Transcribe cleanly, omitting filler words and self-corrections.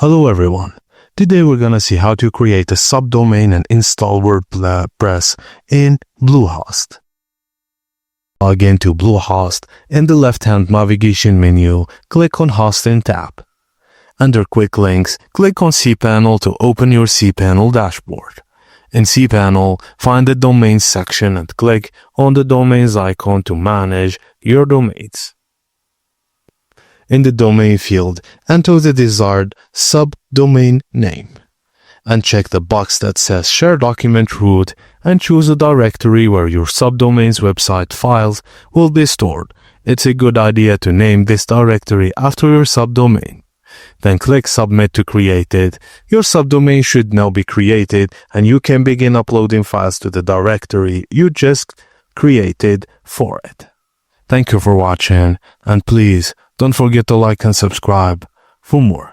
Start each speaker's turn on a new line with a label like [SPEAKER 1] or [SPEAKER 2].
[SPEAKER 1] Hello everyone. Today we're gonna see how to create a subdomain and install WordPress in Bluehost. Log into Bluehost. In the left-hand navigation menu, click on Hosting tab. Under Quick Links, click on cPanel to open your cPanel dashboard. In cPanel, find the Domains section and click on the Domains icon to manage your domains. In the domain field, enter the desired subdomain name and check the box that says Share Document Root and choose a directory where your subdomain's website files will be stored. It's a good idea to name this directory after your subdomain. Then click Submit to create it. Your subdomain should now be created and you can begin uploading files to the directory you just created for it. Thank you for watching, and please don't forget to like and subscribe for more.